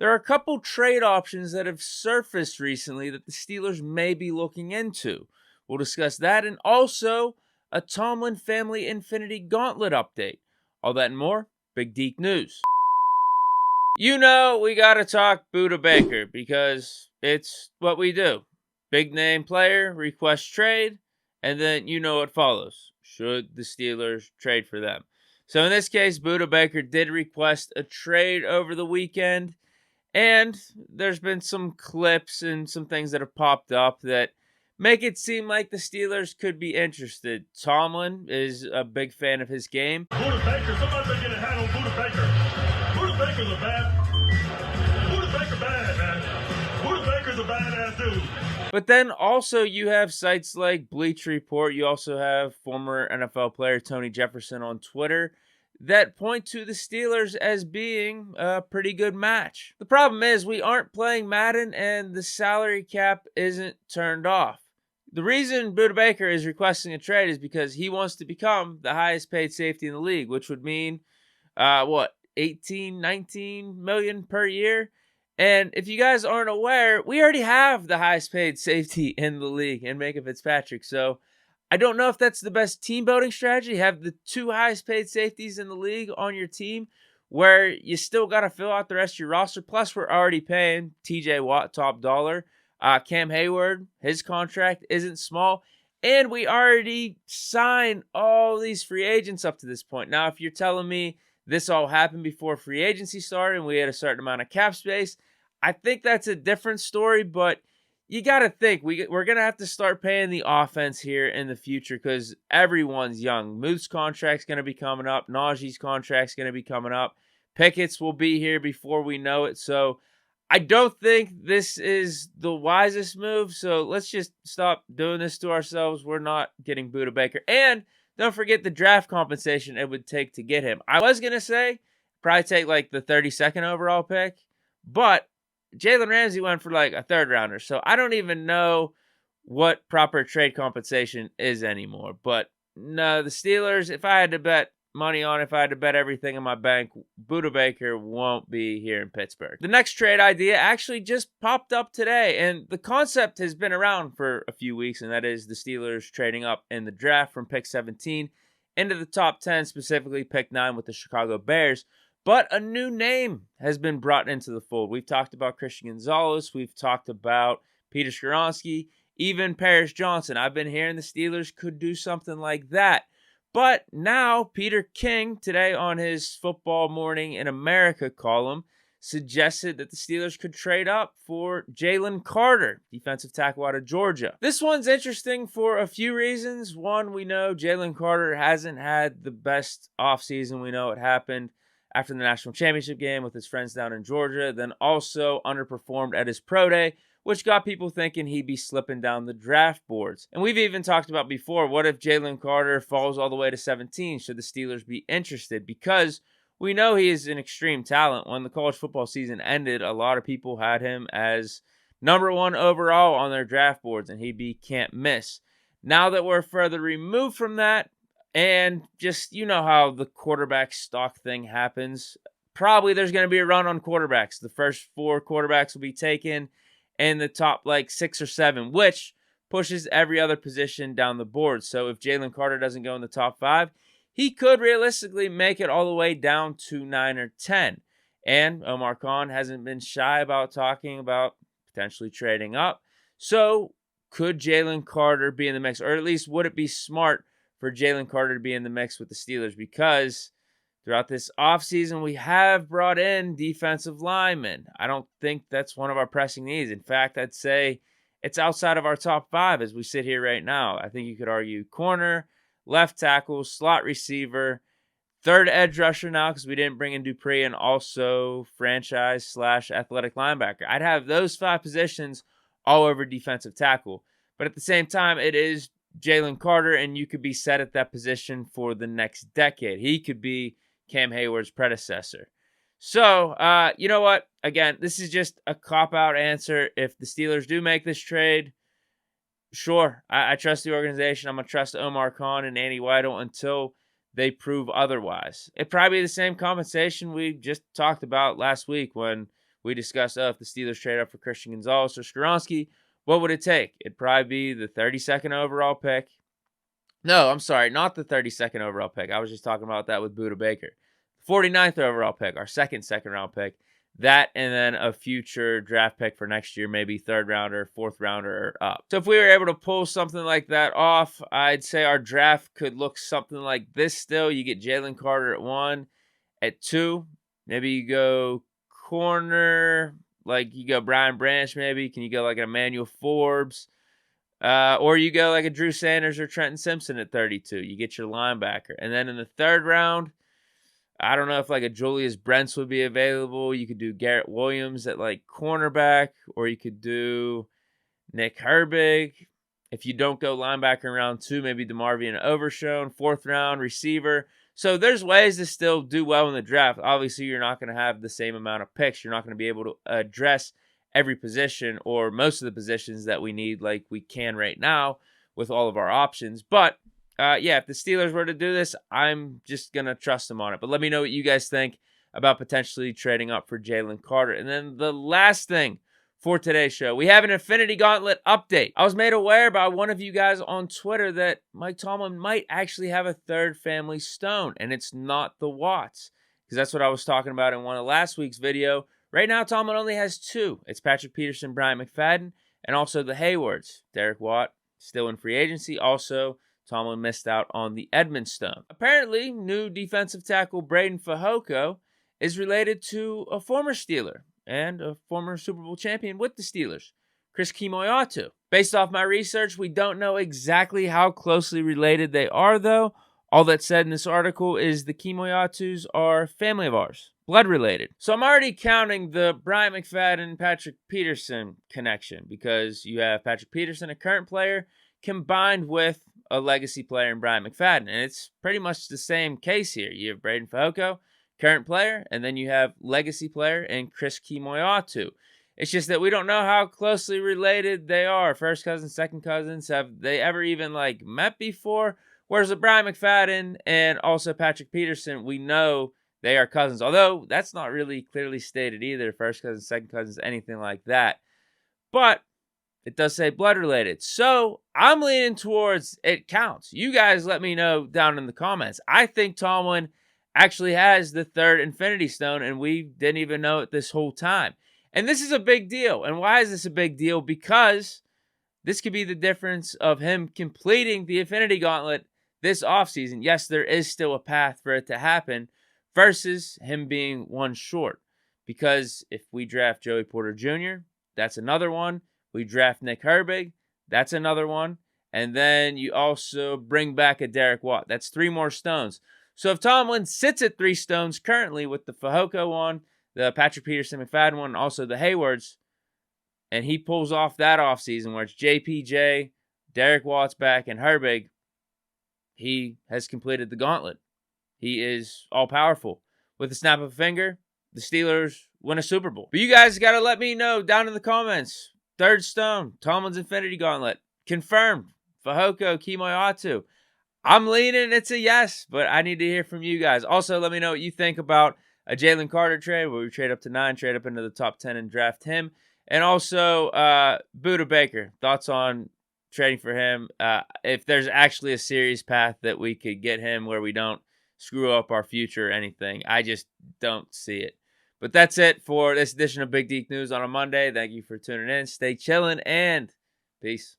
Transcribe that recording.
There are a couple trade options that have surfaced recently that the Steelers may be looking into. We'll discuss that and also a Tomlin family Infinity Gauntlet update. All that and more, Big Deke News. You know we gotta talk Budda Baker because it's what we do. Big name player, request trade, and then you know what follows. Should the Steelers trade for them? So in this case, Budda Baker did request a trade over the weekend, and there's been some clips and some things that have popped up that make it seem like the Steelers could be interested. Tomlin is a big fan of his game. Budda Baker, somebody better get a hat on Budda Baker. Budda Baker's a bad man. Budda Baker's a badass dude. But then also you have sites like Bleach Report. You also have former NFL player Tony Jefferson on Twitter that point to the Steelers as being a pretty good match. The problem is we aren't playing Madden and the salary cap isn't turned off. The reason Budda Baker is requesting a trade is because he wants to become the highest paid safety in the league, which would mean, 18, 19 million per year? And if you guys aren't aware, we already have the highest paid safety in the league in Minka Fitzpatrick. So I don't know if that's the best team building strategy. Have the two highest paid safeties in the league on your team where you still got to fill out the rest of your roster. Plus, we're already paying TJ Watt top dollar. Cam Hayward, his contract isn't small. And we already signed all these free agents up to this point. Now, if you're telling me this all happened before free agency started and we had a certain amount of cap space, I think that's a different story, but you got to think we're going to have to start paying the offense here in the future because everyone's young. Muth's contract's going to be coming up. Najee's contract's going to be coming up. Pickett's will be here before we know it. So I don't think this is the wisest move. So let's just stop doing this to ourselves. We're not getting Budda Baker. And don't forget the draft compensation it would take to get him. I was going to say probably take like the 32nd overall pick, but Jalen Ramsey went for like a third rounder. So I don't even know what proper trade compensation is anymore. But no, the Steelers, if I had to bet money on, if I had to bet everything in my bank, Budda Baker won't be here in Pittsburgh. The next trade idea actually just popped up today. And the concept has been around for a few weeks. And that is the Steelers trading up in the draft from pick 17 into the top 10, specifically pick 9 with the Chicago Bears. But a new name has been brought into the fold. We've talked about Christian Gonzalez. We've talked about Peter Skoronski, even Paris Johnson. I've been hearing the Steelers could do something like that. But now Peter King, today on his Football Morning in America column, suggested that the Steelers could trade up for Jalen Carter, defensive tackle out of Georgia. This one's interesting for a few reasons. One, we know Jalen Carter hasn't had the best offseason. We know it happened after the national championship game with his friends down in Georgia, then also underperformed at his pro day, which got people thinking he'd be slipping down the draft boards. And we've even talked about before, what if Jalen Carter falls all the way to 17? Should the Steelers be interested? Because we know he is an extreme talent. When the college football season ended, a lot of people had him as number 1 overall on their draft boards, and he'd be can't miss. Now that we're further removed from that, and just, you know how the quarterback stock thing happens. Probably there's going to be a run on quarterbacks. The first 4 quarterbacks will be taken in the top 6 or 7, which pushes every other position down the board. So if Jalen Carter doesn't go in the top 5, he could realistically make it all the way down to 9 or 10. And Omar Khan hasn't been shy about talking about potentially trading up. So could Jalen Carter be in the mix? Or at least would it be smart for Jalen Carter to be in the mix with the Steelers? Because throughout this offseason, we have brought in defensive linemen. I don't think that's one of our pressing needs. In fact, I'd say it's outside of our top 5 as we sit here right now. I think you could argue corner, left tackle, slot receiver, third edge rusher now because we didn't bring in Dupree, and also franchise/athletic linebacker. I'd have those 5 positions all over defensive tackle. But at the same time, it is Jalen Carter, and you could be set at that position for the next decade. He could be Cam Hayward's predecessor. So, you know what? Again, this is just a cop-out answer. If the Steelers do make this trade, sure, I trust the organization. I'm going to trust Omar Khan and Andy Weidel until they prove otherwise. It'd probably be the same compensation we just talked about last week when we discussed, if the Steelers trade up for Christian Gonzalez or Skoronski, what would it take? It'd probably be the 32nd overall pick. No, I'm sorry, not the 32nd overall pick. I was just talking about that with Budda Baker. 49th overall pick, our second round pick. That and then a future draft pick for next year, maybe third rounder, fourth rounder, or up. So if we were able to pull something like that off, I'd say our draft could look something like this still. You get Jalen Carter at 1. At 2, maybe you go corner, like you go Brian Branch maybe. Can you go like an Emmanuel Forbes? Or you go like a Drew Sanders or Trenton Simpson at 32. You get your linebacker. And then in the third round, I don't know if like a Julius Brents would be available. You could do Garrett Williams at like cornerback, or you could do Nick Herbig. If you don't go linebacker in round 2, maybe DeMarvion Overshown, 4th round receiver. So there's ways to still do well in the draft. Obviously, you're not going to have the same amount of picks. You're not going to be able to address every position or most of the positions that we need like we can right now with all of our options. But if the Steelers were to do this, I'm just going to trust them on it. But let me know what you guys think about potentially trading up for Jalen Carter. And then the last thing for today's show, we have an Infinity Gauntlet update. I was made aware by one of you guys on Twitter that Mike Tomlin might actually have a third family stone, and it's not the Watts, because that's what I was talking about in one of last week's video. Right now, Tomlin only has 2. It's Patrick Peterson, Brian McFadden, and also the Haywards. Derek Watt, still in free agency. Also, Tomlin missed out on the Edmund Stone. Apparently, new defensive tackle Braden is related to a former Steeler and a former Super Bowl champion with the Steelers, Chris Kemoeatu. Based off my research, we don't know exactly how closely related they are, though. All that's said in this article is the Kemoeatus are family of ours, blood related. So I'm already counting the Brian McFadden, Patrick Peterson connection, because you have Patrick Peterson, a current player, combined with a legacy player in Brian McFadden. And it's pretty much the same case here. You have Braden Fehoko, current player, and then you have legacy player in Chris Kemoeatu. It's just that we don't know how closely related they are. First cousins, second cousins. Have they ever even like met before? Whereas with Brian McFadden and also Patrick Peterson, we know they are cousins. Although that's not really clearly stated either. First cousins, second cousins, anything like that. But it does say blood related. So I'm leaning towards it counts. You guys let me know down in the comments. I think Tomlin actually has the third Infinity Stone, and we didn't even know it this whole time. And this is a big deal. And why is this a big deal? Because this could be the difference of him completing the Infinity Gauntlet this offseason. Yes, there is still a path for it to happen versus him being one short. Because if we draft Joey Porter Jr., that's another one. We draft Nick Herbig, that's another one. And then you also bring back a Derek Watt. That's 3 more stones. So if Tomlin sits at 3 stones currently with the Fehoko one, the Patrick Peterson McFadden one, and also the Haywards, and he pulls off that offseason where it's JPJ, Derek Watt's back, and Herbig, he has completed the gauntlet. He is all-powerful. With a snap of a finger, the Steelers win a Super Bowl. But you guys got to let me know down in the comments. Third stone, Tomlin's Infinity Gauntlet. Confirmed. Fehoko, Kemoeatu. I'm leaning it's a yes, but I need to hear from you guys. Also, let me know what you think about a Jalen Carter trade where we trade up to 9, trade up into the top 10 and draft him. And also, Budda Baker. Thoughts on trading for him? If there's actually a serious path that we could get him where we don't screw up our future or anything. I just don't see it. But that's it for this edition of Big Deke News on a Monday. Thank you for tuning in. Stay chilling and peace.